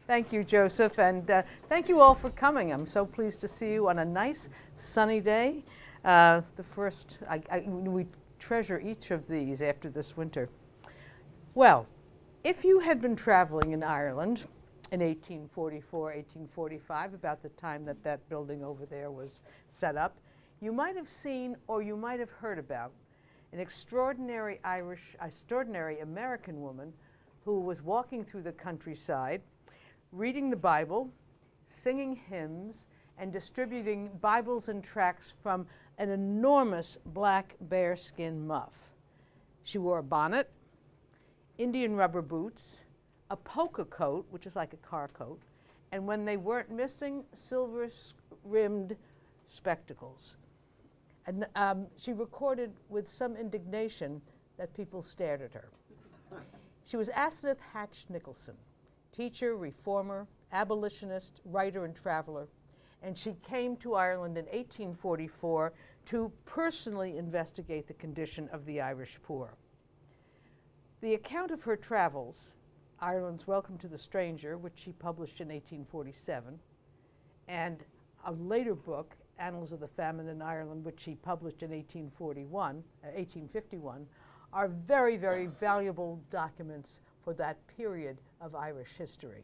Thank you, Joseph, and thank you all for coming. I'm so pleased to see you on a nice sunny day. We treasure each of these after this winter. Well, if you had been traveling in Ireland in 1844, 1845, about the time that that building over there was set up, you might have seen or you might have heard about an extraordinary American woman who was walking through the countryside, reading the Bible, singing hymns, and distributing Bibles and tracts from an enormous black bearskin muff. She wore a bonnet, Indian rubber boots, a polka coat, which is like a car coat, and when they weren't missing, silver-rimmed spectacles. And she recorded with some indignation that people stared at her. She was Asenath Nicholson, teacher, reformer, abolitionist, writer, and traveler, and she came to Ireland in 1844 to personally investigate the condition of the Irish poor. The account of her travels, Ireland's Welcome to the Stranger, which she published in 1847, and a later book, Annals of the Famine in Ireland, which she published in 1851, are very, very valuable documents for that period of Irish history.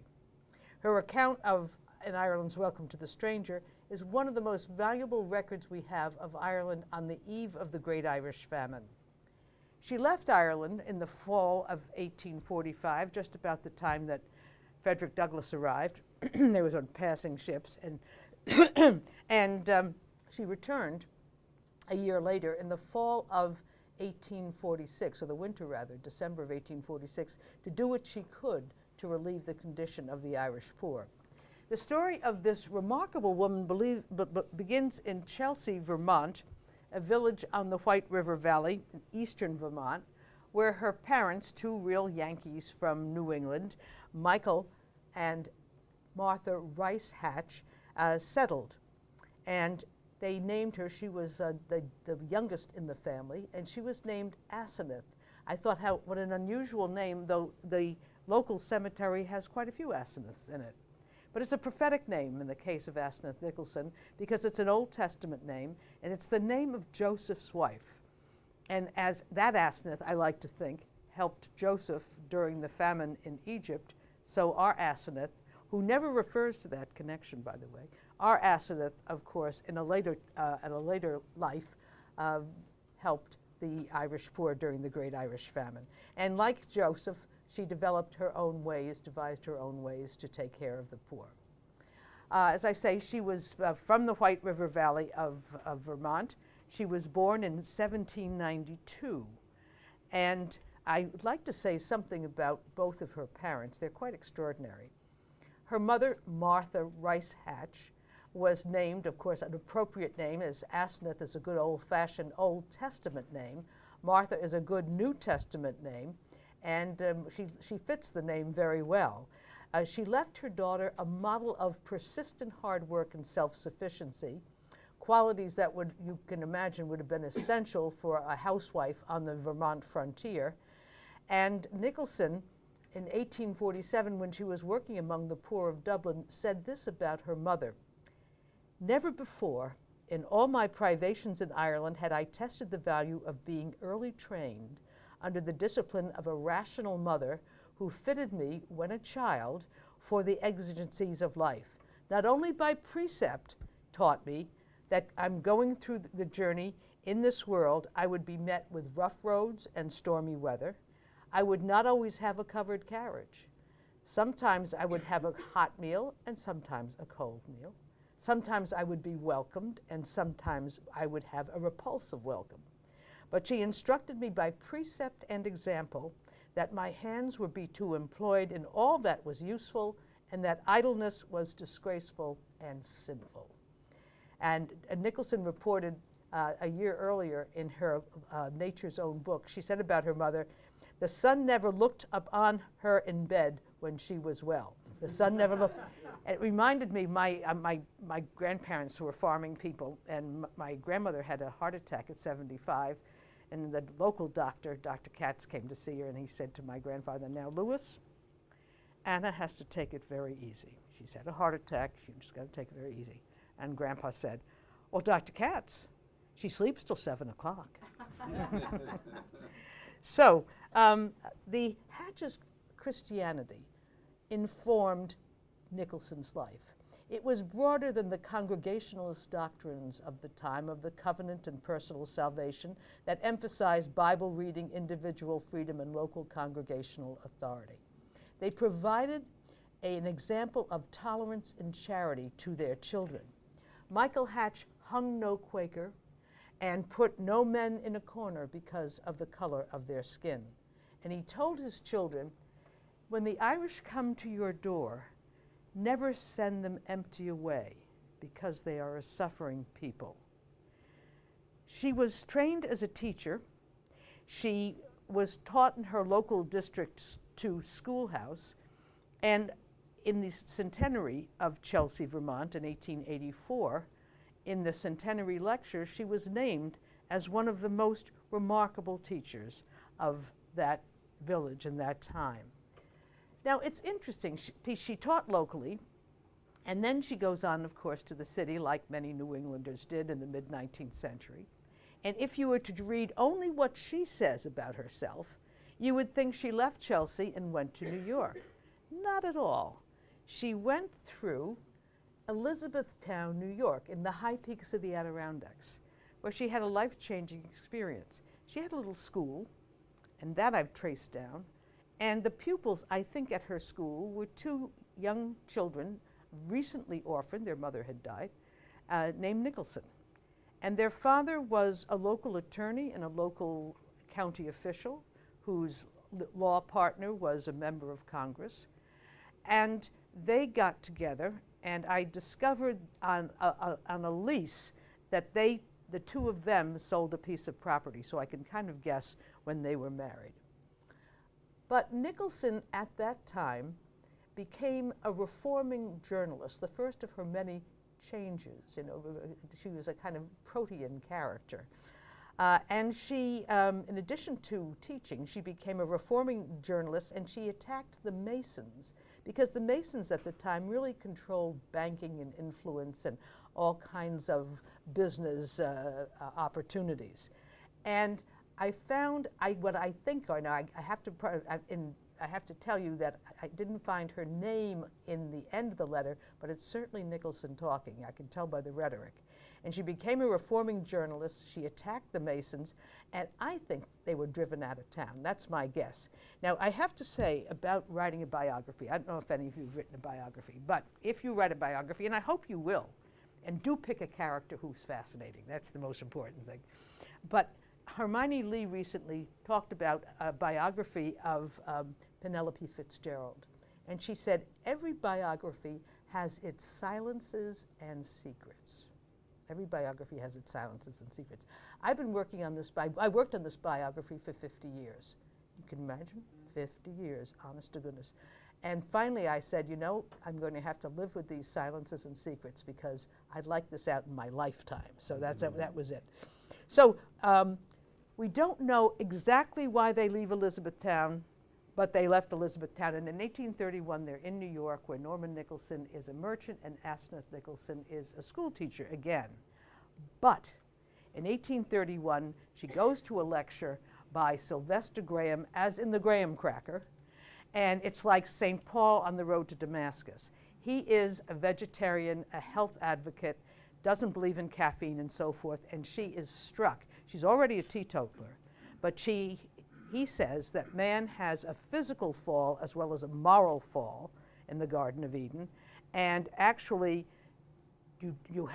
Her account of In Ireland's Welcome to the Stranger is one of the most valuable records we have of Ireland on the eve of the Great Irish Famine. She left Ireland in the fall of 1845, just about the time that Frederick Douglass arrived. They was on passing ships, and she returned a year later in the fall of 1846, or the winter rather, December of 1846, to do what she could to relieve the condition of the Irish poor. The story of this remarkable woman begins in Chelsea, Vermont, a village on the White River Valley in eastern Vermont, where her parents, two real Yankees from New England, Michael and Martha Rice Hatch, settled. And they named her, she was the youngest in the family, and she was named Asenath. I thought, what an unusual name, though the local cemetery has quite a few Asenaths in it. But it's a prophetic name in the case of Asenath Nicholson because it's an Old Testament name, and it's the name of Joseph's wife. And as that Asenath, I like to think, helped Joseph during the famine in Egypt, so our Asenath, who never refers to that connection, by the way, our Asenath, of course, at a later life, helped the Irish poor during the Great Irish Famine. And like Joseph, she devised her own ways to take care of the poor. As I say, she was from the White River Valley of Vermont. She was born in 1792. And I would like to say something about both of her parents. They're quite extraordinary. Her mother, Martha Rice Hatch, was named, of course, an appropriate name, as Asenath is a good old-fashioned Old Testament name. Martha is a good New Testament name, and she fits the name very well. She left her daughter a model of persistent hard work and self-sufficiency, qualities that you can imagine would have been essential for a housewife on the Vermont frontier. And Nicholson, in 1847, when she was working among the poor of Dublin, said this about her mother: "Never before, in all my privations in Ireland, had I tested the value of being early trained under the discipline of a rational mother who fitted me, when a child, for the exigencies of life. Not only by precept taught me that I'm going through the journey in this world, I would be met with rough roads and stormy weather. I would not always have a covered carriage. Sometimes I would have a hot meal and sometimes a cold meal. Sometimes I would be welcomed and sometimes I would have a repulsive welcome. But she instructed me by precept and example that my hands were to employed in all that was useful and that idleness was disgraceful and sinful." And Nicholson reported a year earlier in her Nature's Own book, she said about her mother, "The sun never looked upon her in bed when she was well." The sun never looked. It reminded me, my grandparents were farming people, and my grandmother had a heart attack at 75, and the local doctor, Dr. Katz, came to see her, and he said to my grandfather, "Now, Lewis, Anna has to take it very easy. She's had a heart attack. She's just got to take it very easy. And Grandpa said, well, Dr. Katz, she sleeps till 7 o'clock. So the Hatch's Christianity informed Nicholson's life. It was broader than the Congregationalist doctrines of the time of the covenant and personal salvation that emphasized Bible reading, individual freedom, and local congregational authority. They provided an example of tolerance and charity to their children. Michael Hatch hung no Quaker and put no men in a corner because of the color of their skin. And he told his children, when the Irish come to your door, never send them empty away, because they are a suffering people. She was trained as a teacher. She was taught in her local District 2 schoolhouse, and in the centenary of Chelsea, Vermont in 1884, in the centenary lecture, she was named as one of the most remarkable teachers of that village in that time. Now, it's interesting, she taught locally, and then she goes on, of course, to the city, like many New Englanders did in the mid-19th century. And if you were to read only what she says about herself, you would think she left Chelsea and went to New York. Not at all. She went through Elizabethtown, New York, in the high peaks of the Adirondacks, where she had a life-changing experience. She had a little school, and that I've traced down. And the pupils, I think, at her school were two young children, recently orphaned, their mother had died, named Nicholson. And their father was a local attorney and a local county official whose law partner was a member of Congress. And they got together, and I discovered on a lease that the two of them sold a piece of property, so I can kind of guess when they were married. But Nicholson, at that time, became a reforming journalist, the first of her many changes. You know, she was a kind of protean character. And she, in addition to teaching, she became a reforming journalist, and she attacked the Masons, because the Masons at the time really controlled banking and influence and all kinds of business opportunities. And I found what I think are now. I have to tell you that I didn't find her name in the end of the letter, but it's certainly Nicholson talking. I can tell by the rhetoric. And she became a reforming journalist. She attacked the Masons, and I think they were driven out of town. That's my guess. Now, I have to say about writing a biography, I don't know if any of you have written a biography, but if you write a biography, and I hope you will, and do pick a character who's fascinating. That's the most important thing. But Hermione Lee recently talked about a biography of Penelope Fitzgerald. And she said, every biography has its silences and secrets. Every biography has its silences and secrets. I've been working on this, I worked on this biography for 50 years. You can imagine, 50 years, honest to goodness. And finally I said, you know, I'm going to have to live with these silences and secrets because I'd like this out in my lifetime. So that was it. So we don't know exactly why they leave Elizabethtown, but they left Elizabethtown. And in 1831, they're in New York, where Norman Nicholson is a merchant and Asenath Nicholson is a school teacher again. But in 1831, she goes to a lecture by Sylvester Graham, as in the Graham Cracker, and it's like St. Paul on the road to Damascus. He is a vegetarian, a health advocate, doesn't believe in caffeine and so forth, and she is struck. She's already a teetotaler, but he says that man has a physical fall as well as a moral fall in the Garden of Eden, and actually you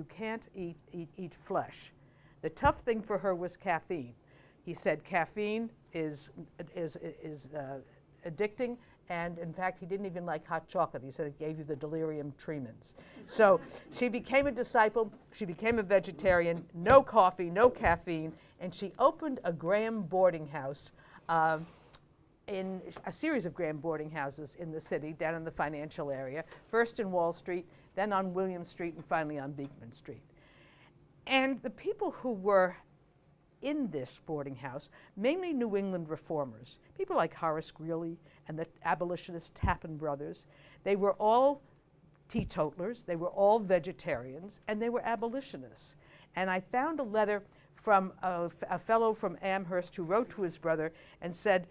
can't eat flesh. The tough thing for her was caffeine. He said caffeine is addicting, and in fact he didn't even like hot chocolate. He said it gave you the delirium tremens. So she became a disciple, she became a vegetarian, no coffee, no caffeine, and she opened a Graham boarding house, in a series of Graham boarding houses in the city, down in the financial area, first in Wall Street, then on William Street, and finally on Beekman Street. And the people who were in this boarding house mainly New England reformers, people like Horace Greeley and the abolitionist Tappan brothers. They were all teetotalers, they were all vegetarians, and they were abolitionists. And I found a letter from a fellow from Amherst who wrote to his brother and said,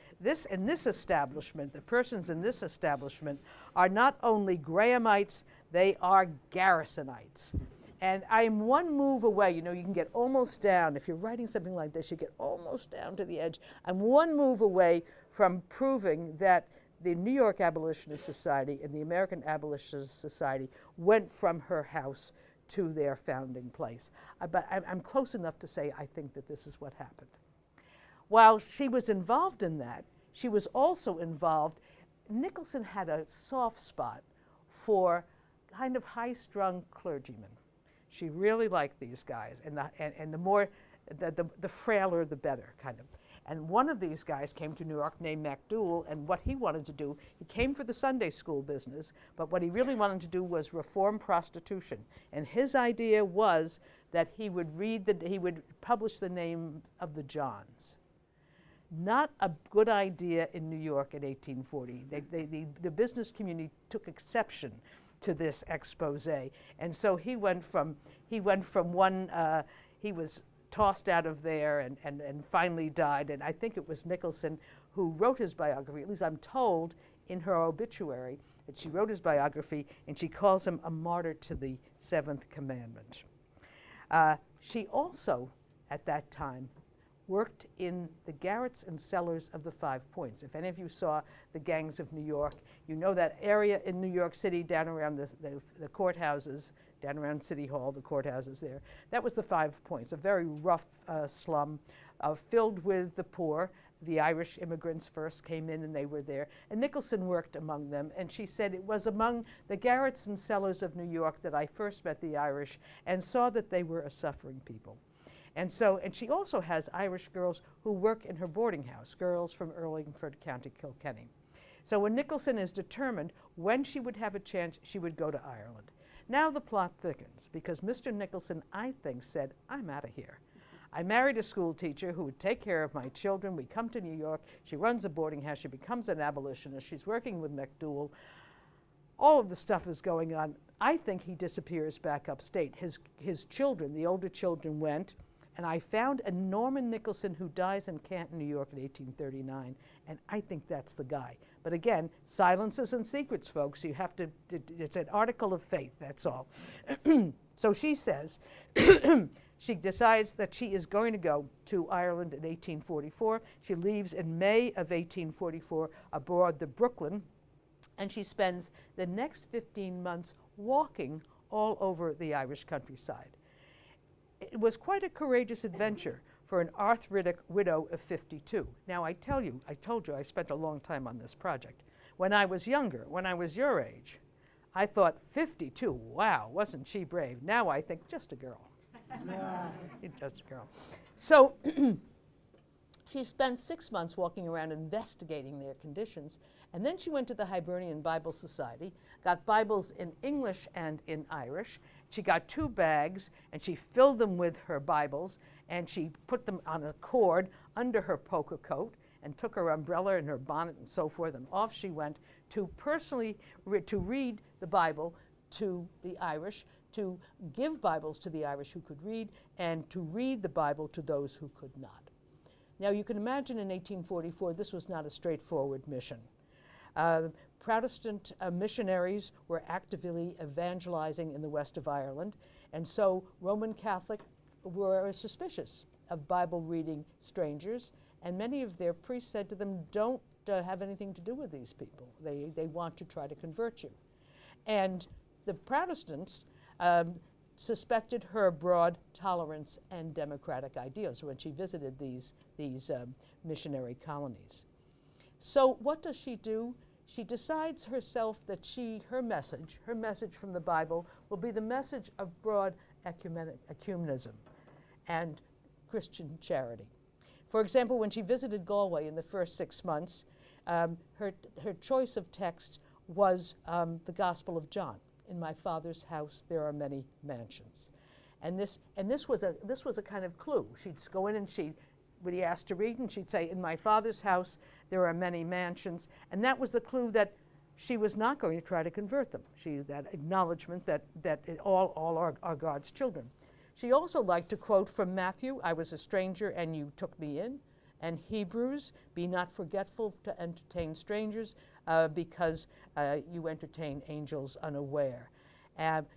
in this establishment, the persons in this establishment are not only Grahamites, they are Garrisonites. And I'm one move away. You know, you can get almost down. If you're writing something like this, you get almost down to the edge. I'm one move away from proving that the New York Abolitionist Society and the American Abolitionist Society went from her house to their founding place. But I'm close enough to say I think that this is what happened. While she was involved in that, she was also involved. Nicholson had a soft spot for kind of high-strung clergymen. She really liked these guys, and the more, the frailer, the better, kind of. And one of these guys came to New York named MacDougall, and what he wanted to do, he came for the Sunday school business, but what he really wanted to do was reform prostitution. And his idea was that he would he would publish the name of the Johns. Not a good idea in New York in 1840. The business community took exception to this expose, and so he went from one, he was tossed out of there and finally died. And I think it was Nicholson who wrote his biography, at least I'm told in her obituary that she wrote his biography, and she calls him a martyr to the seventh commandment. She also, at that time, worked in the garrets and cellars of the 5 Points. If any of you saw the Gangs of New York, you know that area in New York City down around the courthouses, down around City Hall, the courthouses there. That was the 5 Points, a very rough slum filled with the poor. The Irish immigrants first came in and they were there. And Nicholson worked among them. And she said, it was among the garrets and cellars of New York that I first met the Irish and saw that they were a suffering people. And she also has Irish girls who work in her boarding house, girls from Urlingford, County Kilkenny. So when Nicholson is determined when she would have a chance, she would go to Ireland. Now the plot thickens because Mr. Nicholson, I think, said, I'm out of here. I married a school teacher who would take care of my children. We come to New York. She runs a boarding house. She becomes an abolitionist. She's working with MacDougall. All of the stuff is going on. I think he disappears back upstate. His children, the older children, went. And I found a Norman Nicholson who dies in Canton, New York in 1839, and I think that's the guy. But again, silences and secrets, folks. You have to, it's an article of faith, that's all. So she says, she decides that she is going to go to Ireland in 1844. She leaves in May of 1844 aboard the Brooklyn, and she spends the next 15 months walking all over the Irish countryside. It was quite a courageous adventure for an arthritic widow of 52. Now I told you, I spent a long time on this project. When I was younger, when I was your age, I thought 52, wow, wasn't she brave? Now I think just a girl. Just a girl. So she spent 6 months walking around investigating their conditions, and then she went to the Hibernian Bible Society, got Bibles in English and in Irish. She got 2 bags, and she filled them with her Bibles, and she put them on a cord under her poker coat, and took her umbrella and her bonnet and so forth, and off she went to personally to read the Bible to the Irish, to give Bibles to the Irish who could read, and to read the Bible to those who could not. Now you can imagine in 1844 this was not a straightforward mission. Protestant missionaries were actively evangelizing in the west of Ireland, and so Roman Catholic were suspicious of Bible-reading strangers, and many of their priests said to them, don't have anything to do with these people. They want to try to convert you. And the Protestants suspected her broad tolerance and democratic ideals when she visited these missionary colonies. So what does she do? She decides herself that her message from the Bible will be the message of broad ecumenism and Christian charity. For example, when she visited Galway in the first 6 months, her choice of text was the Gospel of John. In my Father's house there are many mansions. And this was a kind of clue. She'd go in and when he asked to read, and she'd say, "In my Father's house there are many mansions," and that was the clue that she was not going to try to convert them. That acknowledgement that all are God's children. She also liked to quote from Matthew, "I was a stranger and you took me in," and Hebrews, "Be not forgetful to entertain strangers, because you entertain angels unaware."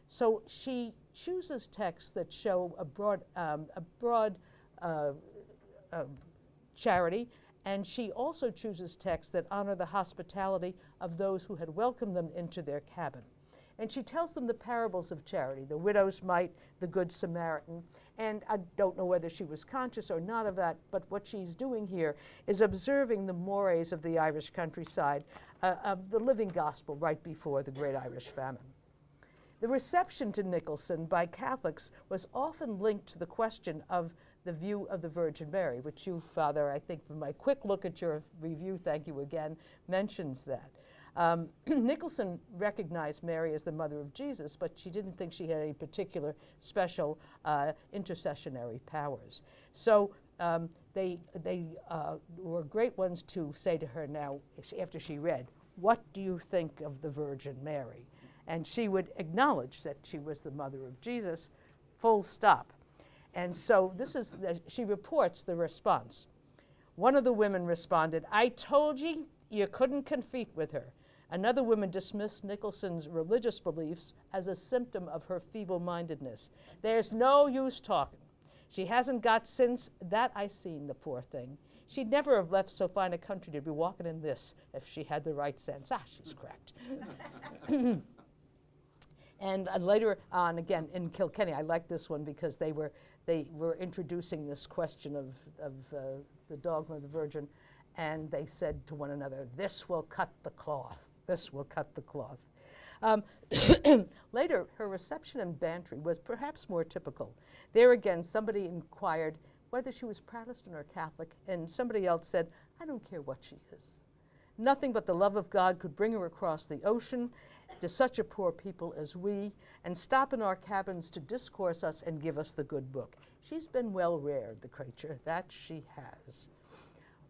So she chooses texts that show a broad charity, and she also chooses texts that honor the hospitality of those who had welcomed them into their cabin. And she tells them the parables of charity, the widow's mite, the Good Samaritan, and I don't know whether she was conscious or not of that, but what she's doing here is observing the mores of the Irish countryside, of the living gospel right before the Great Irish Famine. The reception to Nicholson by Catholics was often linked to the question of the view of the Virgin Mary, which you, Father, I think from my quick look at your review, thank you again, mentions that. Nicholson recognized Mary as the mother of Jesus, but she didn't think she had any particular special intercessionary powers. So they were great ones to say to her now, after she read, "What do you think of the Virgin Mary?" And she would acknowledge that she was the mother of Jesus, full stop. And so she reports the response. One of the women responded, "I told you couldn't compete with her." Another woman dismissed Nicholson's religious beliefs as a symptom of her feeble-mindedness. "There's no use talking. She hasn't got sense, that I seen, the poor thing. She'd never have left so fine a country to be walking in this if she had the right sense." She's cracked. And later on, again, in Kilkenny, I like this one because they were introducing this question of the dogma of the Virgin, and they said to one another, "This will cut the cloth. This will cut the cloth." Later, her reception in Bantry was perhaps more typical. There again, somebody inquired whether she was Protestant or Catholic, and somebody else said, "I don't care what she is. Nothing but the love of God could bring her across the ocean to such a poor people as we, and stop in our cabins to discourse us and give us the good book. She's been well reared, the creature, that she has."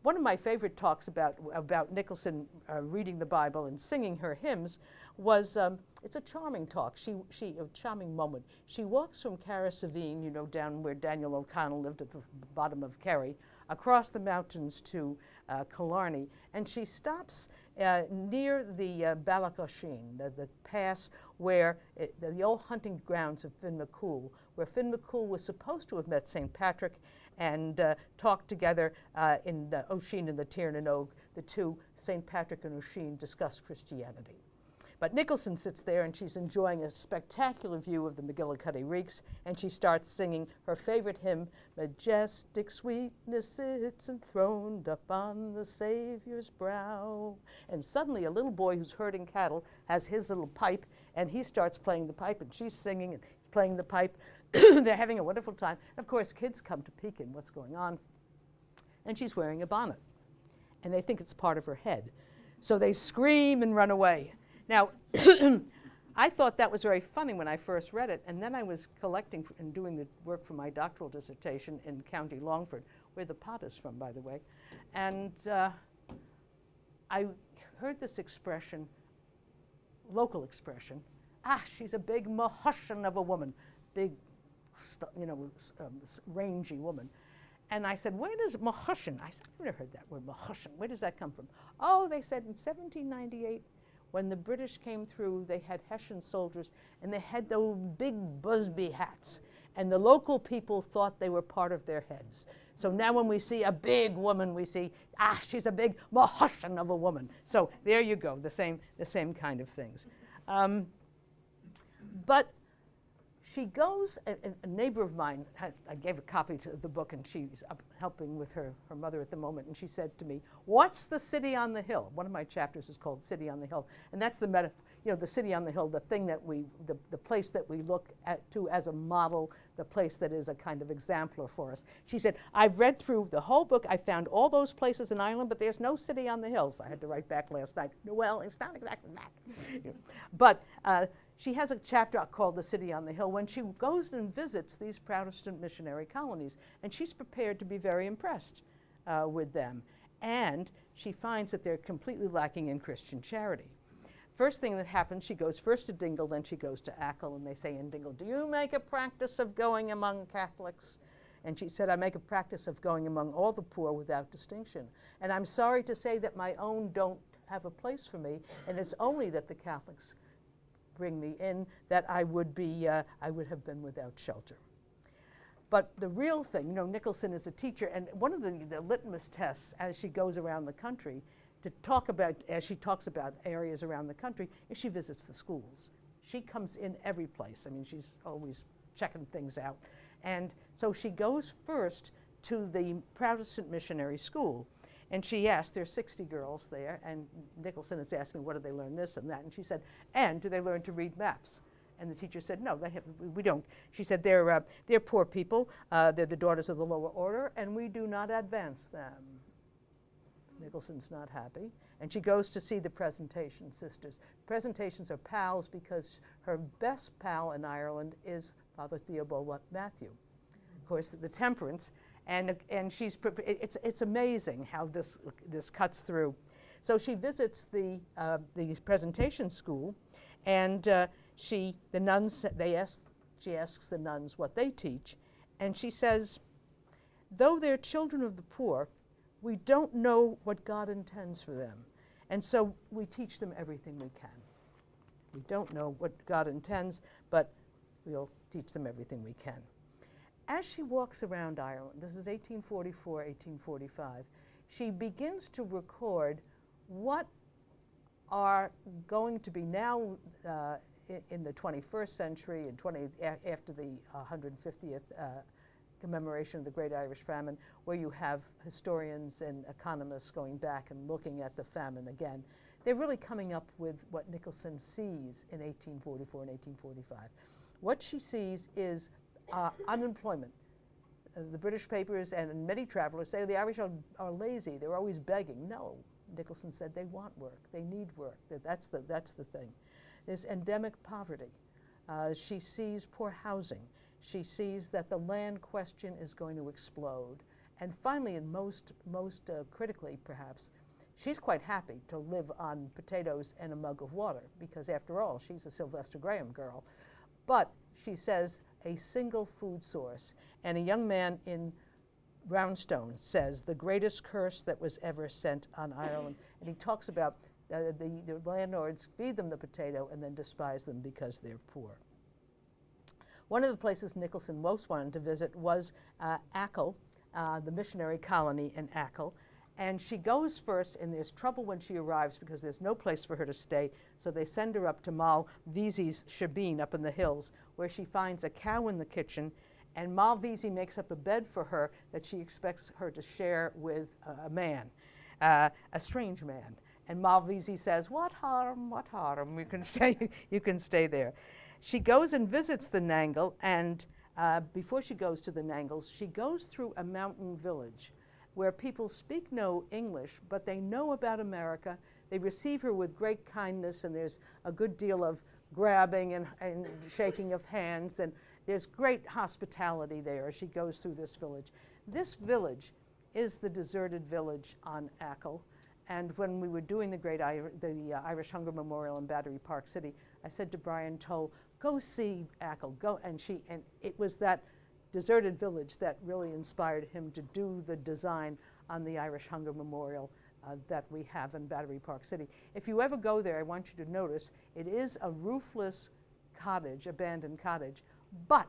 One of my favorite talks about Nicholson reading the Bible and singing her hymns was, it's a charming talk, a charming moment. She walks from Carrasavine, down where Daniel O'Connell lived at the bottom of Kerry, across the mountains to Killarney, and she stops near the Ballacoshin, the pass where the old hunting grounds of Finn McCool, where Finn McCool was supposed to have met St. Patrick and talked together in Oisin and the Tiernan Og. The two, St. Patrick and Oisin, discussed Christianity. But Nicholson sits there and she's enjoying a spectacular view of the McGillicuddy Reeks, and she starts singing her favorite hymn, "Majestic sweetness sits enthroned upon the Savior's brow." And suddenly a little boy who's herding cattle has his little pipe, and he starts playing the pipe, and she's singing and he's playing the pipe. They're having a wonderful time. Of course, kids come to peek in what's going on, and she's wearing a bonnet, and they think it's part of her head. So they scream and run away. Now, I thought that was very funny when I first read it, and then I was collecting and doing the work for my doctoral dissertation in County Longford, where the pot is from, by the way, and I heard this expression, local expression, "She's a big mahushan of a woman," big, rangy woman. And I said, "Where does mahushan?" I said, "I've never heard that word, mahushan. Where does that come from?" "Oh," they said, "in 1798, when the British came through, they had Hessian soldiers, and they had those big Busby hats, and the local people thought they were part of their heads. So now when we see a big woman, we see, she's a big mahushan of a woman." So there you go, the same kind of things. But she goes, a neighbor of mine, I gave a copy to the book, and she's up helping with her mother at the moment, and she said to me, "What's the city on the hill?" One of my chapters is called City on the Hill, and that's the the city on the hill, the thing that the place that we look to as a model, the place that is a kind of exemplar for us. She said, "I've read through the whole book, I found all those places in Ireland, but there's no city on the hill." So I had to write back last night, "Well, it's not exactly that." But she has a chapter called The City on the Hill when she goes and visits these Protestant missionary colonies, and she's prepared to be very impressed with them. And she finds that they're completely lacking in Christian charity. First thing that happens, she goes first to Dingle, then she goes to Achill, and they say in Dingle, "Do you make a practice of going among Catholics?" And she said, "I make a practice of going among all the poor without distinction. And I'm sorry to say that my own don't have a place for me, and it's only that the Catholics bring me in that I would have been without shelter." But the real thing, Nicholson is a teacher, and one of the litmus tests as she goes around the country as she talks about areas around the country, is she visits the schools. She comes in every place. I mean, she's always checking things out. And so she goes first to the Protestant missionary school, and she asked, there's 60 girls there, and Nicholson is asking, what do they learn, this and that? And she said, and do they learn to read maps? And the teacher said, no, we don't. She said, they're poor people, they're the daughters of the lower order, and we do not advance them. Nicholson's not happy. And she goes to see the Presentation sisters. Presentations are pals because her best pal in Ireland is Father Theobald Matthew. Of course, the Temperance, and it's amazing how this cuts through. So she visits the Presentation school, and she asks the nuns what they teach, and she says, though they're children of the poor, we don't know what God intends for them, and so we teach them everything we can. We don't know what God intends, but we'll teach them everything we can. As she walks around Ireland, this is 1844, 1845, she begins to record what are going to be now in the 21st century and after the 150th commemoration of the Great Irish Famine, where you have historians and economists going back and looking at the famine again. They're really coming up with what Nicholson sees in 1844 and 1845. What she sees is unemployment. The British papers and many travelers say the Irish are lazy, they're always begging. No, Nicholson said they want work, they need work, that's the thing. There's endemic poverty. She sees poor housing. She sees that the land question is going to explode. And finally, and most critically perhaps, she's quite happy to live on potatoes and a mug of water because after all, she's a Sylvester Graham girl. But she says a single food source. And a young man in Brownstone says the greatest curse that was ever sent on Ireland. And he talks about the landlords feed them the potato and then despise them because they're poor. One of the places Nicholson most wanted to visit was Achill, the missionary colony in Achill. And she goes first, and there's trouble when she arrives because there's no place for her to stay. So they send her up to Mal Veazey's shebeen up in the hills, where she finds a cow in the kitchen. And Mal Veazey makes up a bed for her that she expects her to share with a man, a strange man. And Mal Veazey says, what harm, you can stay there. She goes and visits the Nangle, and before she goes to the Nangles, she goes through a mountain village where people speak no English, but they know about America. They receive her with great kindness, and there's a good deal of grabbing and shaking of hands, and there's great hospitality there as she goes through this village. This village is the deserted village on Achill. And when we were doing the Irish Hunger Memorial in Battery Park City, I said to Brian Toll, go see Achill, go, and it was that deserted village that really inspired him to do the design on the Irish Hunger Memorial that we have in Battery Park City. If you ever go there, I want you to notice it is a roofless cottage, abandoned cottage, but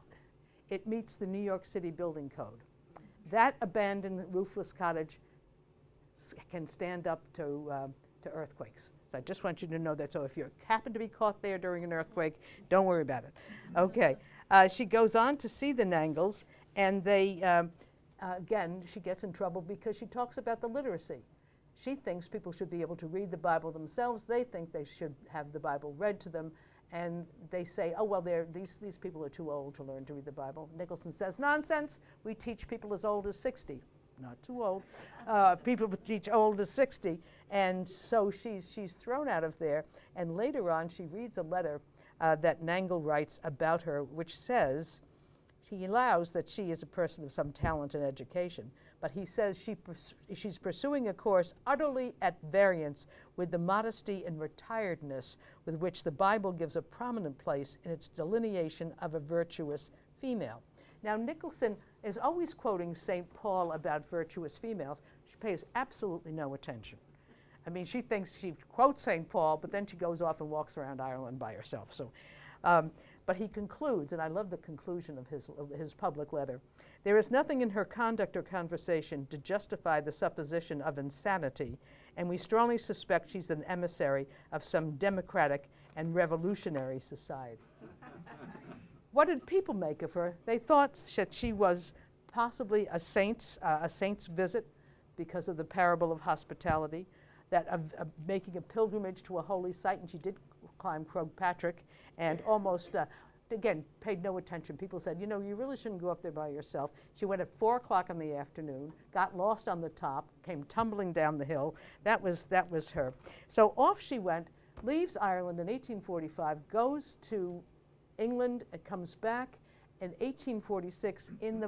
it meets the New York City building code. That abandoned roofless cottage can stand up to earthquakes. So I just want you to know that. So if you happen to be caught there during an earthquake, don't worry about it. Okay. She goes on to see the Nangles, and they, again, she gets in trouble because she talks about the literacy. She thinks people should be able to read the Bible themselves. They think they should have the Bible read to them. And they say, oh, well, these people are too old to learn to read the Bible. Nicholson says, nonsense. We teach people as old as 60. Not too old. People teach old as 60. And so she's thrown out of there. And later on, she reads a letter that Nangle writes about her, which says, he allows that she is a person of some talent and education, but he says she's pursuing a course utterly at variance with the modesty and retiredness with which the Bible gives a prominent place in its delineation of a virtuous female. Now, Nicholson is always quoting St. Paul about virtuous females. She pays absolutely no attention. I mean, she thinks she quotes St. Paul, but then she goes off and walks around Ireland by herself. So, but he concludes, and I love the conclusion of his public letter, there is nothing in her conduct or conversation to justify the supposition of insanity, and we strongly suspect she's an emissary of some democratic and revolutionary society. What did people make of her? They thought that she was possibly a saint's visit because of the parable of hospitality, that of making a pilgrimage to a holy site, and she did climb Croagh Patrick, and almost, again, paid no attention. People said, you know, you really shouldn't go up there by yourself. She went at 4 o'clock in the afternoon, got lost on the top, came tumbling down the hill. That was her. So off she went, leaves Ireland in 1845, goes to England, and comes back in 1846, in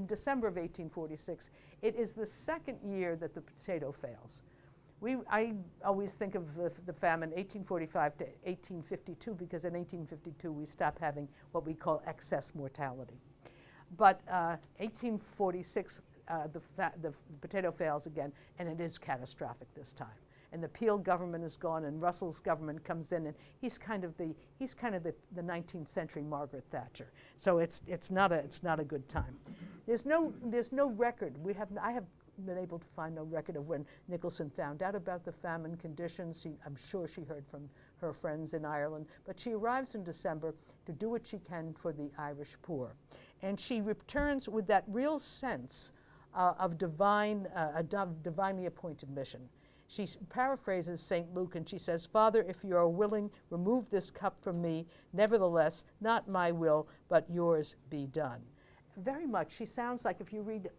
December of 1846. It is the second year that the potato fails. I always think of the famine 1845 to 1852, because in 1852 we stop having what we call excess mortality. But 1846, the potato fails again, and it is catastrophic this time. And the Peel government is gone, and Russell's government comes in, and he's kind of the 19th century Margaret Thatcher. So it's not a good time. There's no record. I have been able to find no record of when Nicholson found out about the famine conditions. I'm sure she heard from her friends in Ireland, but she arrives in December to do what she can for the Irish poor. And she returns with that real sense of divinely appointed mission. She paraphrases St. Luke, and she says, Father, if you are willing, remove this cup from me. Nevertheless, not my will, but yours be done. Very much, she sounds like, if you read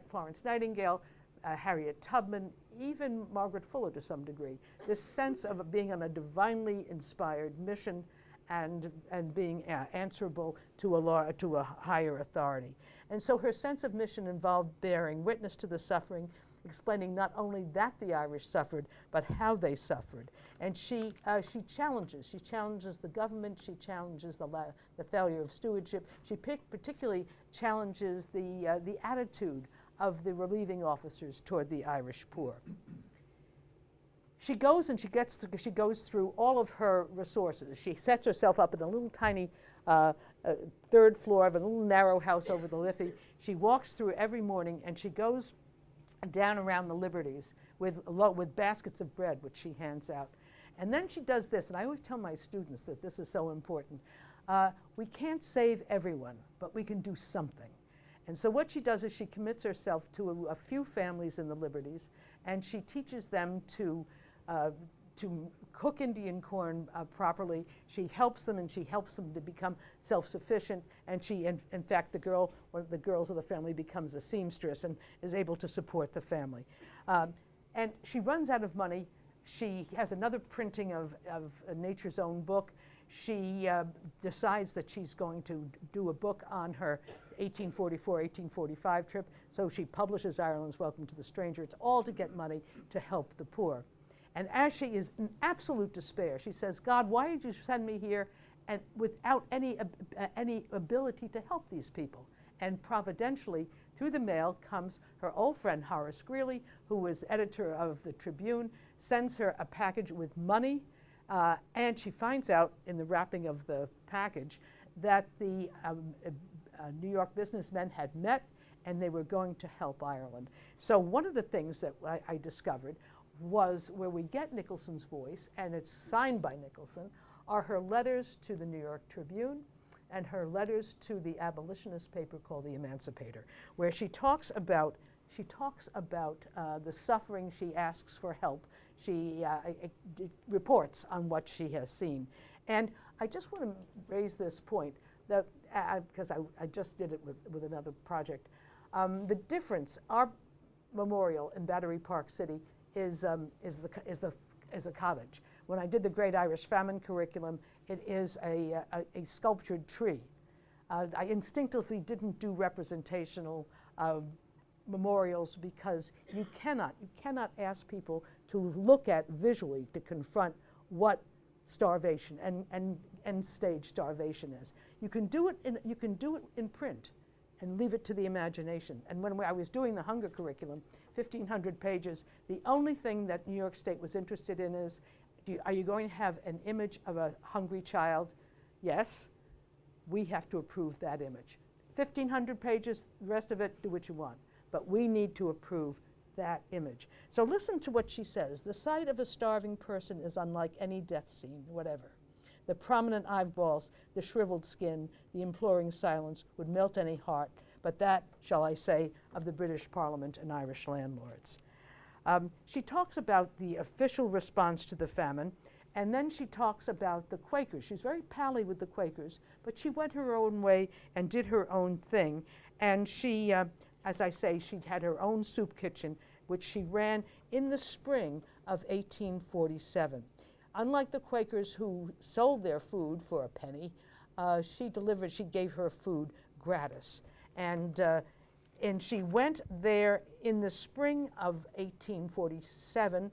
Florence Nightingale, Harriet Tubman, even Margaret Fuller to some degree, this sense of being on a divinely inspired mission and being answerable to a higher authority. And so her sense of mission involved bearing witness to the suffering, explaining not only that the Irish suffered, but how they suffered. And she challenges the government, she challenges the failure of stewardship. She particularly challenges the attitude of the relieving officers toward the Irish poor. She goes and she goes through all of her resources. She sets herself up in a little tiny third floor of a little narrow house over the Liffey. She walks through every morning, and she goes down around the Liberties with baskets of bread, which she hands out. And then she does this, and I always tell my students that this is so important. We can't save everyone, but we can do something. And so what she does is she commits herself to a few families in the Liberties, and she teaches them to cook Indian corn properly. She helps them, and she helps them to become self-sufficient. And she, in fact, one of the girls of the family becomes a seamstress and is able to support the family. And she runs out of money. She has another printing of Nature's Own book. She decides that she's going to do a book on her 1844-1845 trip. So she publishes Ireland's Welcome to the Stranger. It's all to get money to help the poor. And as she is in absolute despair, she says, God, why did you send me here and without any ability to help these people? And providentially, through the mail comes her old friend Horace Greeley, who was editor of the Tribune, sends her a package with money, and she finds out in the wrapping of the package that the New York businessmen had met, and they were going to help Ireland. So one of the things that I discovered was where we get Nicholson's voice, and it's signed by Nicholson, are her letters to the New York Tribune and her letters to the abolitionist paper called The Emancipator, where she talks about the suffering. She asks for help. She reports on what she has seen. And I just want to raise this point, that because I just did it with another project. The difference, our memorial in Battery Park City is a cottage. When I did the Great Irish Famine curriculum, it is a sculptured tree. I instinctively didn't do representational memorials because you cannot ask people to look at visually to confront what starvation and stage starvation is. You can do it in print and leave it to the imagination. And when I was doing the hunger curriculum, 1,500 pages, the only thing that New York State was interested in is, are you going to have an image of a hungry child? Yes. We have to approve that image. 1,500 pages, the rest of it, do what you want. But we need to approve that image. So listen to what she says. The sight of a starving person is unlike any death scene, whatever. The prominent eyeballs, the shriveled skin, the imploring silence would melt any heart, but that, shall I say, of the British Parliament and Irish landlords. She talks about the official response to the famine, and then she talks about the Quakers. She's very pally with the Quakers, but she went her own way and did her own thing. And she, as I say, she had her own soup kitchen, which she ran in the spring of 1847. Unlike the Quakers who sold their food for a penny, she gave her food gratis. And she went there in the spring of 1847.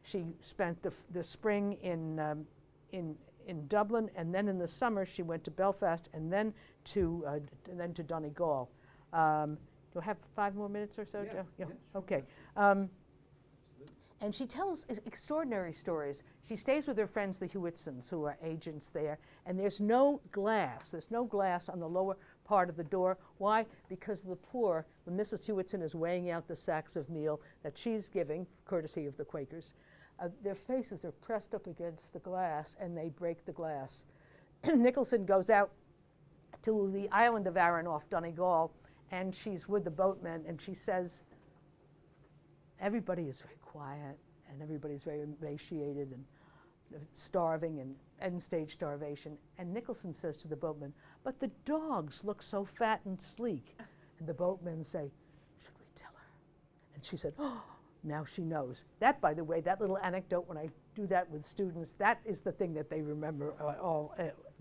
She spent the spring in Dublin, and then in the summer she went to Belfast, and then to Donegal. Do I have 5 more minutes or so, yeah, Joe? Yeah, sure. Okay. And she tells extraordinary stories. She stays with her friends, the Hewitsons, who are agents there, and there's no glass. There's no glass on the lower part of the door. Why? Because the poor, when Mrs. Hewitson is weighing out the sacks of meal that she's giving, courtesy of the Quakers, their faces are pressed up against the glass, and they break the glass. Nicholson goes out to the island of Arran off Donegal, and she's with the boatmen, and she says, everybody is very quiet, and everybody's very emaciated and starving and end-stage starvation. And Nicholson says to the boatman, but the dogs look so fat and sleek. And the boatmen say, should we tell her? And she said, oh, now she knows. That, by the way, that little anecdote, when I do that with students, that is the thing that they remember,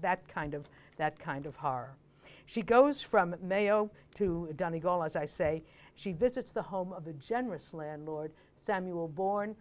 that kind of horror. She goes from Mayo to Donegal, as I say. She visits the home of a generous landlord, Samuel Bourne,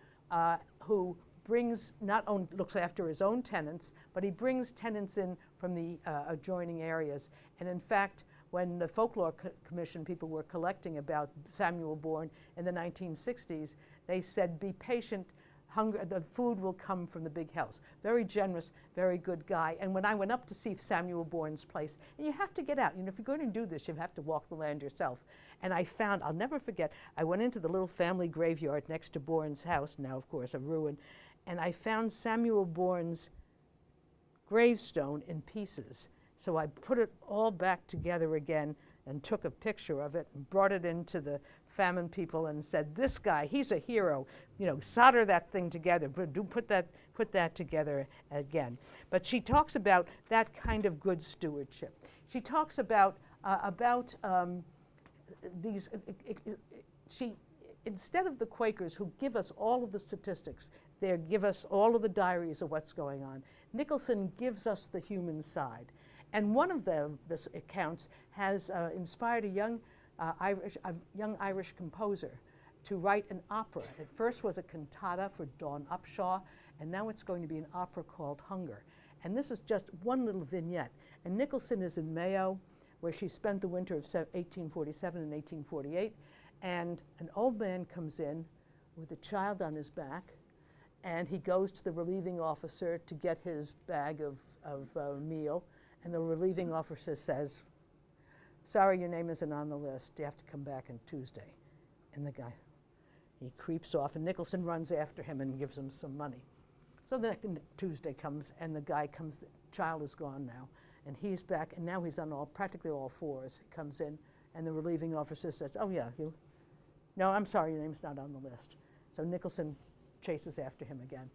who looks after his own tenants, but he brings tenants in from the adjoining areas. And in fact, when the Folklore Commission people were collecting about Samuel Bourne in the 1960s, they said, be patient, the food will come from the big house. Very generous, very good guy. And when I went up to see Samuel Bourne's place, and you have to get out. You know, if you're going to do this, you have to walk the land yourself. And I found, I'll never forget, I went into the little family graveyard next to Bourne's house, now of course a ruin, and I found Samuel Bourne's gravestone in pieces. So I put it all back together again and took a picture of it and brought it into the famine people and said, this guy, he's a hero. You know, solder that thing together, put that together again. But she talks about that kind of good stewardship. She talks about these, instead of the Quakers who give us all of the statistics, they give us all of the diaries of what's going on, Nicholson gives us the human side. And one of the accounts has inspired a young Irish composer to write an opera. At first was a cantata for Dionne Upshaw, and now it's going to be an opera called Hunger. And this is just one little vignette. And Nicholson is in Mayo, where she spent the winter of 1847 and 1848, and an old man comes in with a child on his back, and he goes to the relieving officer to get his bag of meal, and the relieving officer says, sorry, your name isn't on the list. You have to come back on Tuesday. And the guy, he creeps off, and Nicholson runs after him and gives him some money. So the next Tuesday comes, and the guy comes, the child is gone now, and he's back, and now he's on practically all fours. He comes in, and the relieving officer says, oh yeah, no, I'm sorry, your name's not on the list. So Nicholson chases after him again,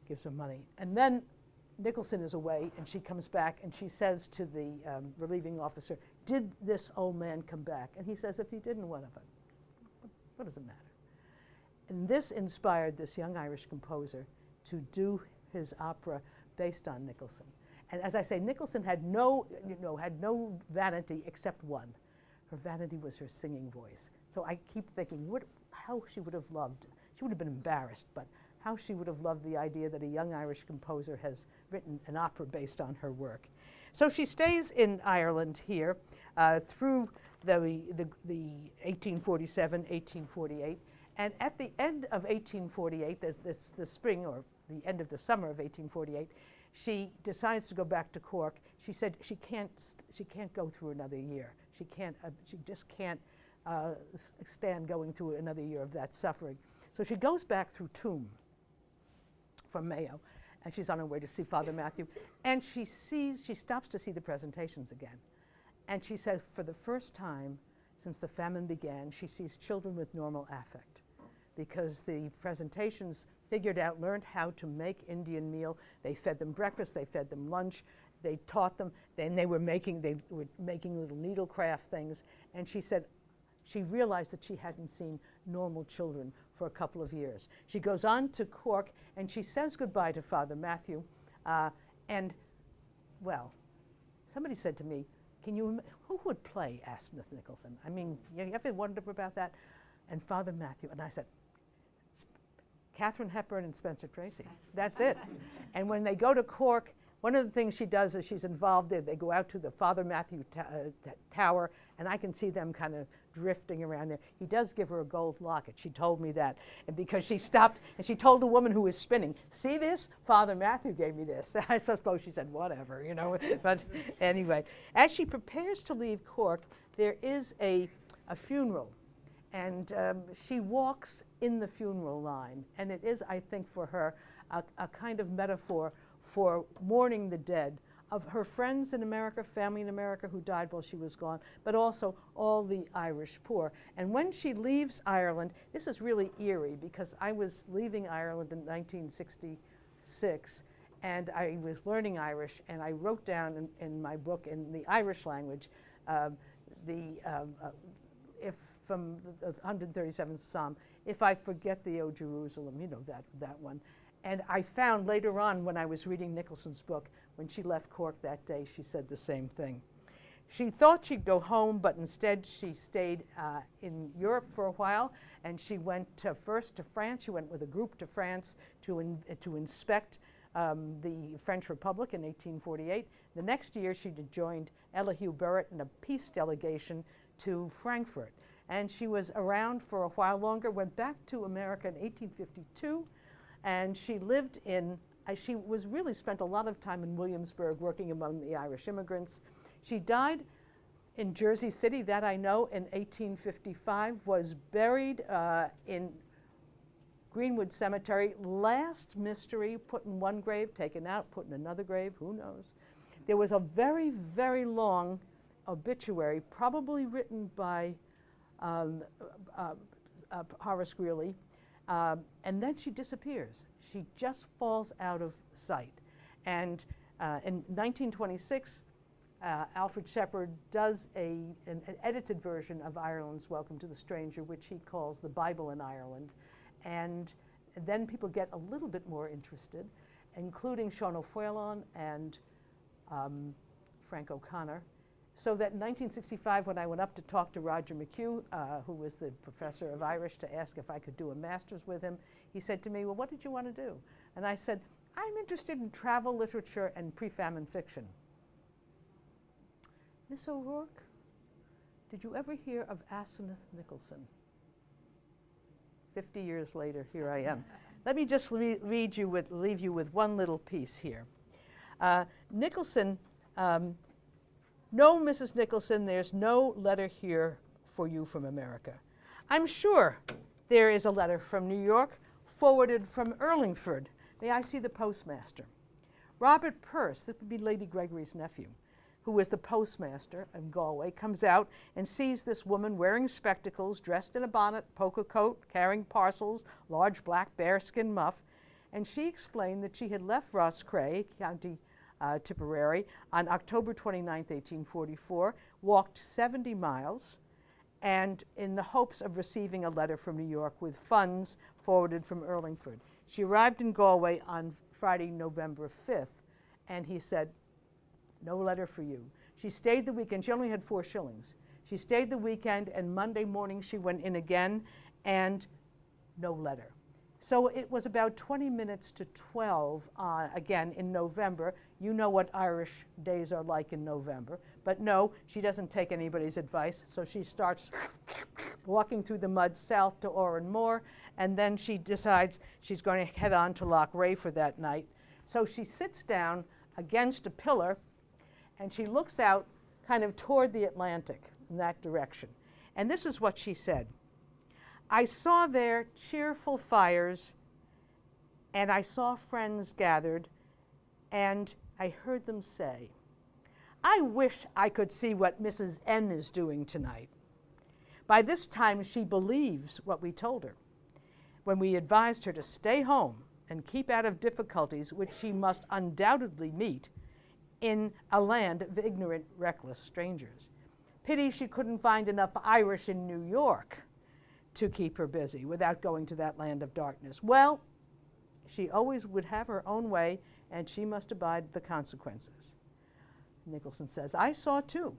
gives him money. And then Nicholson is away, and she comes back, and she says to the relieving officer, did this old man come back? And he says, if he didn't, what of it? What does it matter? And this inspired this young Irish composer to do his opera based on Nicholson. And as I say, Nicholson had no vanity except one. Her vanity was her singing voice. So I keep thinking how she would have loved, she would have been embarrassed, but how she would have loved the idea that a young Irish composer has written an opera based on her work. So she stays in Ireland here through the 1847, 1848, and at the end of 1848, the spring or the end of the summer of 1848, she decides to go back to Cork. She said she can't go through another year. She just can't stand going through another year of that suffering. So she goes back through Tuam from Mayo, and she's on her way to see Father Matthew, and she stops to see the presentations again. And she says for the first time since the famine began, she sees children with normal affect, because the presentations learned how to make Indian meal. They fed them breakfast, they fed them lunch, they taught them, then they were making little needlecraft things. And she said she realized that she hadn't seen normal children for a couple of years. She goes on to Cork and she says goodbye to Father Matthew. And well, somebody said to me, who would play Asenath Nicholson? I mean, you ever wondered about that? And Father Matthew, and I said, Katharine Hepburn and Spencer Tracy. That's it. And when they go to Cork, one of the things she does is she's involved there. They go out to the Father Matthew Tower, and I can see them kind of drifting around there. He does give her a gold locket. She told me that. And because she stopped, and she told the woman who was spinning, see this? Father Matthew gave me this. I suppose she said, whatever, you know. But anyway, as she prepares to leave Cork, there is a funeral. And she walks in the funeral line. And it is, I think, for her, a kind of metaphor for mourning the dead of her friends in America, family in America who died while she was gone, but also all the Irish poor. And when she leaves Ireland, this is really eerie because I was leaving Ireland in 1966, and I was learning Irish, and I wrote down in my book in the Irish language, from the 137th Psalm, if I forget thee, O Jerusalem, you know that one. And I found later on when I was reading Nicholson's book, when she left Cork that day, she said the same thing. She thought she'd go home, but instead she stayed in Europe for a while, and she went first to France. She went with a group to France to inspect the French Republic in 1848. The next year she joined Elihu Burritt in a peace delegation to Frankfurt. And she was around for a while longer, went back to America in 1852, and she lived she really spent a lot of time in Williamsburg working among the Irish immigrants. She died in Jersey City, that I know, in 1855, was buried in Greenwood Cemetery. Last mystery, put in one grave, taken out, put in another grave, who knows. There was a very, very long obituary, probably written by Horace Greeley, and then she disappears. She just falls out of sight. And in 1926, Alfred Shepard does an edited version of Ireland's Welcome to the Stranger, which he calls The Bible in Ireland. And then people get a little bit more interested, including Sean O'Foylon and Frank O'Connor. So that in 1965, when I went up to talk to Roger McHugh, who was the professor of Irish, to ask if I could do a master's with him, he said to me, well, what did you want to do? And I said, I'm interested in travel literature and pre-famine fiction. Miss O'Rourke, did you ever hear of Asenath Nicholson? 50 years later, here I am. Let me just leave you with one little piece here. Nicholson, no, Mrs. Nicholson, there's no letter here for you from America. I'm sure there is a letter from New York forwarded from Urlingford. May I see the postmaster? Robert Peirce, that would be Lady Gregory's nephew, who was the postmaster in Galway, comes out and sees this woman wearing spectacles, dressed in a bonnet, polka coat, carrying parcels, large black bearskin muff, and she explained that she had left Roscrea, County Tipperary, on October 29, 1844, walked 70 miles, and in the hopes of receiving a letter from New York with funds forwarded from Urlingford. She arrived in Galway on Friday, November 5th. And he said, no letter for you. She stayed the weekend. She only had 4 shillings. She stayed the weekend, and Monday morning she went in again, and no letter. So it was about 20 minutes to 12, again, in November. You know what Irish days are like in November. But no, she doesn't take anybody's advice, so she starts walking through the mud south to Oranmore, and then she decides she's going to head on to Loch Ray for that night. So she sits down against a pillar, and she looks out kind of toward the Atlantic in that direction. And this is what she said. I saw there cheerful fires, and I saw friends gathered, and I heard them say, I wish I could see what Mrs. N is doing tonight. By this time, she believes what we told her when we advised her to stay home and keep out of difficulties which she must undoubtedly meet in a land of ignorant, reckless strangers. Pity she couldn't find enough Irish in New York to keep her busy without going to that land of darkness. Well, she always would have her own way, and she must abide the consequences. Nicholson says, I saw too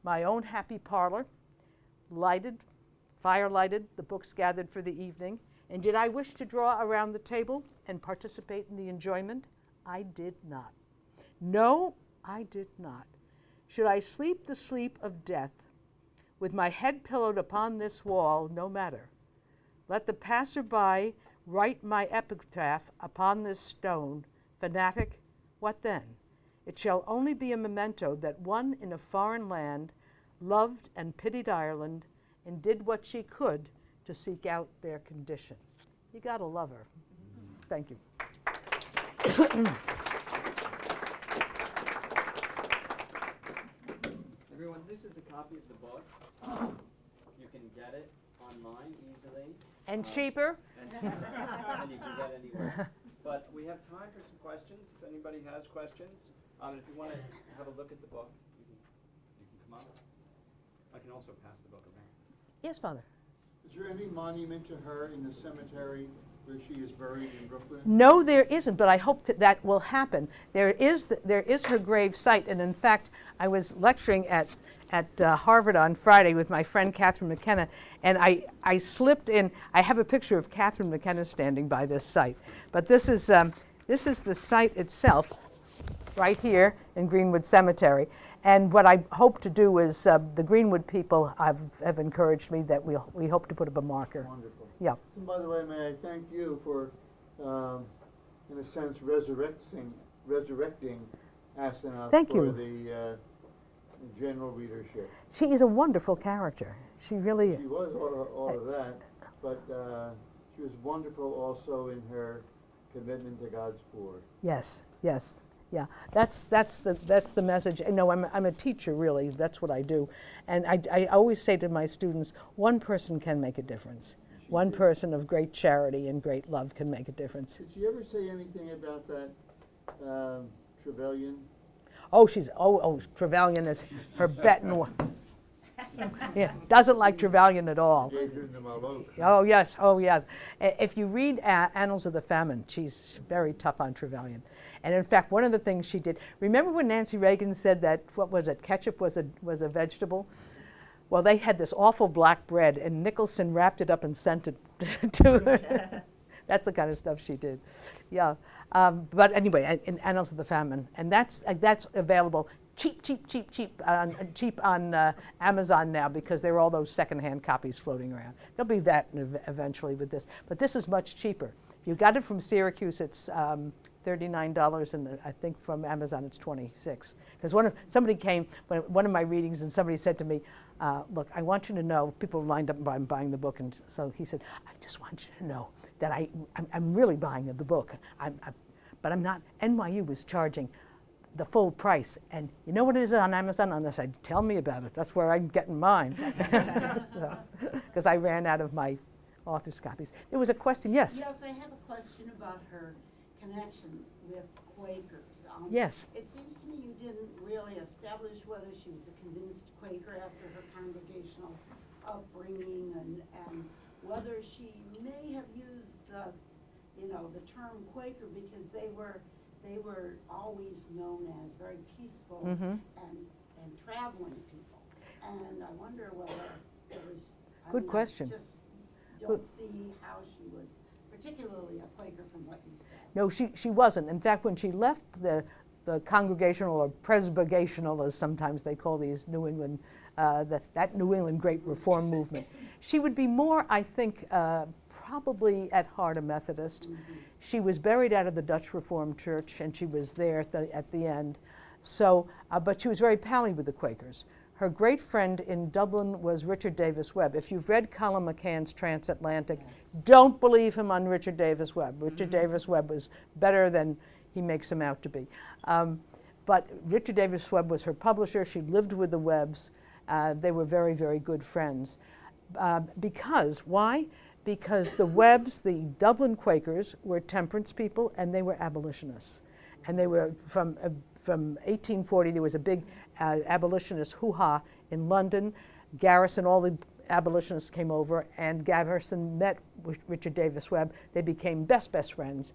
my own happy parlor, lighted, fire lighted, the books gathered for the evening, and did I wish to draw around the table and participate in the enjoyment? I did not. No, I did not. Should I sleep the sleep of death, with my head pillowed upon this wall, no matter. Let the passer-by write my epitaph upon this stone. Fanatic, what then? It shall only be a memento that one in a foreign land loved and pitied Ireland and did what she could to seek out their condition. You gotta love her. Thank you. Everyone, this is a copy of the book. You can get it online easily. And cheaper. And you can get anywhere. But we have time for some questions, if anybody has questions. If you want to have a look at the book, you can come up. I can also pass the book around. Yes, Father. Is there any monument to her in the cemetery where she is buried in Brooklyn? No, there isn't, but I hope that that will happen. There is her grave site, and in fact, I was lecturing at Harvard on Friday with my friend Catherine McKenna, and I slipped in. I have a picture of Catherine McKenna standing by this site, but this is the site itself, right here in Greenwood Cemetery. And what I hope to do is, the Greenwood people have encouraged me that we hope to put up a marker. Wonderful. Yeah. And by the way, may I thank you for, in a sense, resurrecting Asenath for the general readership. She is a wonderful character. She really is. She was all of that, but she was wonderful also in her commitment to God's poor. Yes, yes. Yeah, that's the message. I know I'm a teacher, really. That's what I do, and I always say to my students, one person can make a difference. One person of great charity and great love can make a difference. Did she ever say anything about that Trevelyan? Oh, Trevelyan is her Betten. Yeah, doesn't like Trevelyan at all. Oh yes, oh yeah. If you read Annals of the Famine, she's very tough on Trevelyan. And in fact, one of the things she did, remember when Nancy Reagan said that, what was it, ketchup was a vegetable? Well, they had this awful black bread, and Nicholson wrapped it up and sent it to her. That's the kind of stuff she did. Yeah. But anyway, in Annals of the Famine, and that's available cheap on Amazon now, because there are all those secondhand copies floating around. There'll be that eventually with this, but this is much cheaper. If you got it from Syracuse, it's $39, and I think from Amazon it's $26. Because somebody came, one of my readings, and somebody said to me, look, I want you to know, people lined up buying the book, and so he said, I just want you to know that I'm really buying the book, but I'm not. NYU is charging the full price, and you know what it is on Amazon? And I said, tell me about it. That's where I'm getting mine, because I ran out of my author's copies. There was a question, yes? Yes, I have a question about her connection with Quakers. Yes. It seems to me you didn't really establish whether she was a convinced Quaker after her congregational upbringing, and whether she may have used the you know, the term Quaker because they were always known as very peaceful and traveling people. And I wonder whether there was. Good question. I just don't see how she was particularly a Quaker from what you said. No, she wasn't. In fact, when she left the Congregational or Presbygational, as sometimes they call these New England, that New England Great Reform movement, she would be more, I think, probably at heart a Methodist. She was buried out of the Dutch Reformed Church, and she was there at the end. So, but she was very pally with the Quakers. Her great friend in Dublin was Richard Davis Webb. If you've read Colin McCann's Transatlantic, don't believe him on Richard Davis Webb. Richard Davis Webb was better than he makes him out to be. But Richard Davis Webb was her publisher. She lived with the Webbs. They were very, very good friends. Why? Because the Webbs, the Dublin Quakers, were temperance people and they were abolitionists. And they were from 1840, there was a big abolitionist hoo-ha in London. Garrison, all the abolitionists came over, and Garrison met with Richard Davis Webb. They became best friends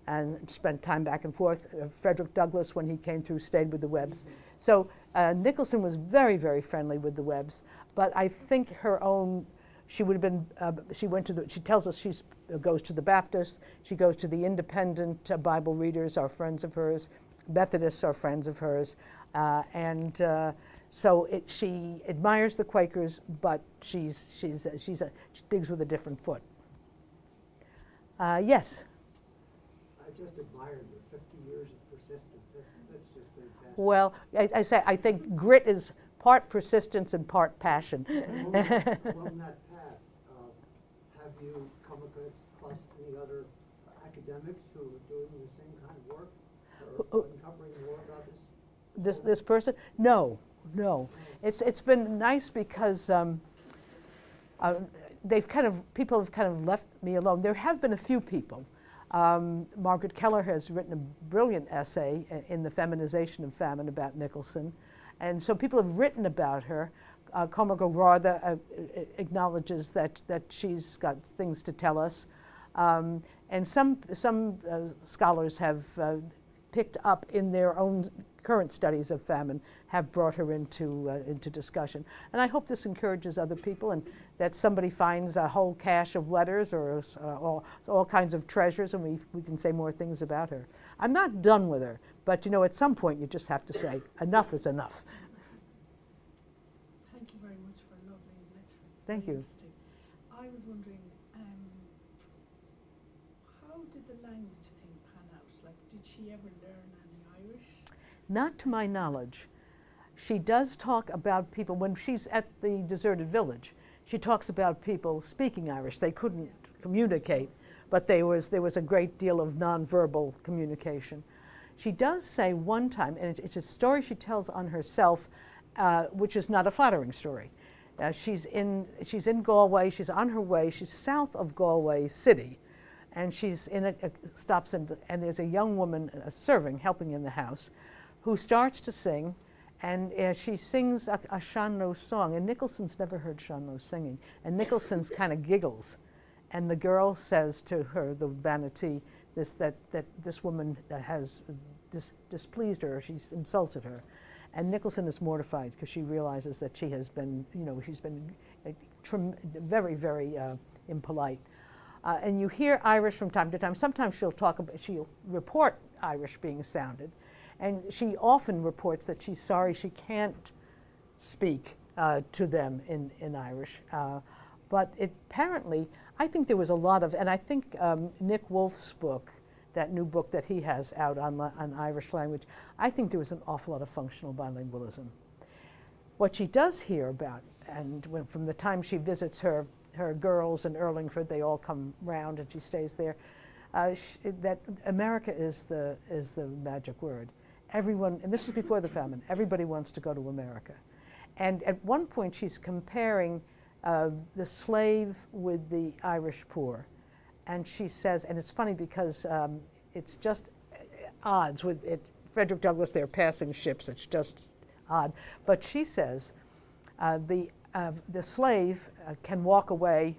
and spent time back and forth. Frederick Douglass, when he came through, stayed with the Webbs. So Nicholson was very, very friendly with the Webbs, but I think her own, she would have been, she tells us she goes to the Baptists, she goes to the independent Bible readers, are friends of hers. Methodists are friends of hers, so she admires the Quakers, but she digs with a different foot. Yes. I just admired the 50 years of persistence. That's just fantastic. Well, I think grit is part persistence and part passion. Along that path, have you come across any other academics who are doing the same kind of work? Uncovering more about This person? No. It's been nice because people have kind of left me alone. There have been a few people. Margaret Keller has written a brilliant essay in The Feminization of Famine about Nicholson, and so people have written about her. Cormac O'Rourke acknowledges that she's got things to tell us, and some scholars have picked up in their own current studies of famine, have brought her into discussion. And I hope this encourages other people, and that somebody finds a whole cache of letters or all kinds of treasures, and we can say more things about her. I'm not done with her, but you know, at some point you just have to say, enough is enough. Thank you very much for a lovely lecture. Thank you. I was wondering, how did the language thing pan out? Like, did she ever learn any Irish? Not to my knowledge. She does talk about people, when she's at the deserted village, she talks about people speaking Irish. They couldn't communicate, but there was a great deal of nonverbal communication. She does say one time, and it's a story she tells on herself, which is not a flattering story. She's in Galway, she's on her way, she's south of Galway city, and she's stops in, and there's a young woman, a servant, helping in the house, who starts to sing, and she sings a Sean-Nós song, and Nicholson's never heard Sean-Nós singing, and Nicholson's kind of giggles, and the girl says to her, the Banatee, that this woman has displeased her, she's insulted her, and Nicholson is mortified because she realizes that she has been, she's been very, very impolite. And you hear Irish from time to time. Sometimes she'll report Irish being sounded, and she often reports that she's sorry she can't speak to them in Irish. But apparently, I think there was a lot of, and I think Nick Wolf's book, that new book that he has out on Irish language, I think there was an awful lot of functional bilingualism. What she does hear about, and from the time she visits her girls in Urlingford, they all come round and she stays there, that America is the magic word. Everyone, and this is before the famine, everybody wants to go to America. And at one point she's comparing the slave with the Irish poor. And she says, and it's funny because it's just odds with it. Frederick Douglass, they're passing ships, it's just odd. But she says the slave can walk away,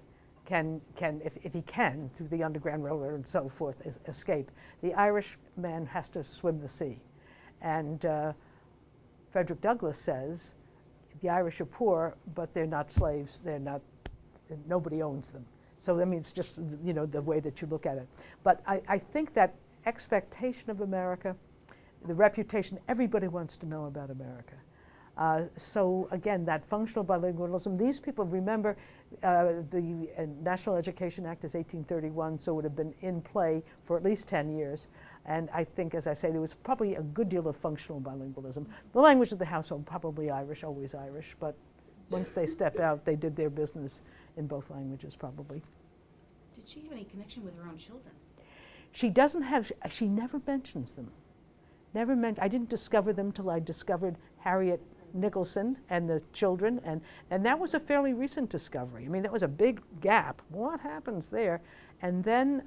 if he can, through the Underground Railroad and so forth, escape, the Irishman has to swim the sea. And Frederick Douglass says, the Irish are poor, but they're not slaves. Nobody owns them. So I mean, it's just, you know, the way that you look at it. But I think that expectation of America, the reputation, everybody wants to know about America. So again, that functional bilingualism, these people remember the National Education Act is 1831, so it would have been in play for at least 10 years. And I think, as I say, there was probably a good deal of functional bilingualism. The language of the household, probably Irish, always Irish, but once they step out, they did their business in both languages, probably. Did she have any connection with her own children? She doesn't have, she never mentions them. I didn't discover them till I discovered Harriet Nicholson and the children, and that was a fairly recent discovery. I mean, that was a big gap. What happens there? And then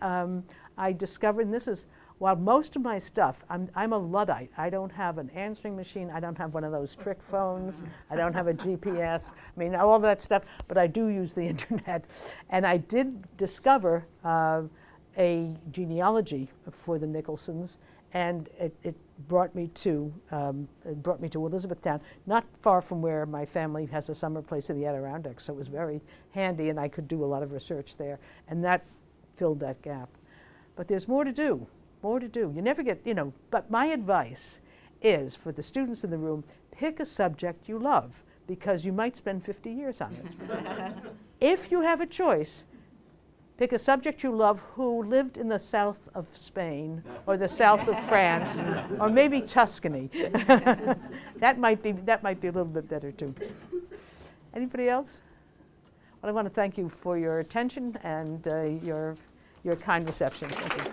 I discovered, and this is, while most of my stuff, I'm a Luddite. I don't have an answering machine. I don't have one of those trick phones. I don't have a GPS. I mean, all that stuff, but I do use the internet. And I did discover a genealogy for the Nicholsons, and it brought me to Elizabethtown, not far from where my family has a summer place in the Adirondacks, so it was very handy, and I could do a lot of research there, and that filled that gap. But there's more to do, more to do. You never get, you know, but my advice is for the students in the room, pick a subject you love, because you might spend 50 years on it. If you have a choice, pick a subject you love who lived in the south of Spain or the south of France or maybe Tuscany. That might be a little bit better too. Anybody else? Well, I want to thank you for your attention and your kind reception. Thank you.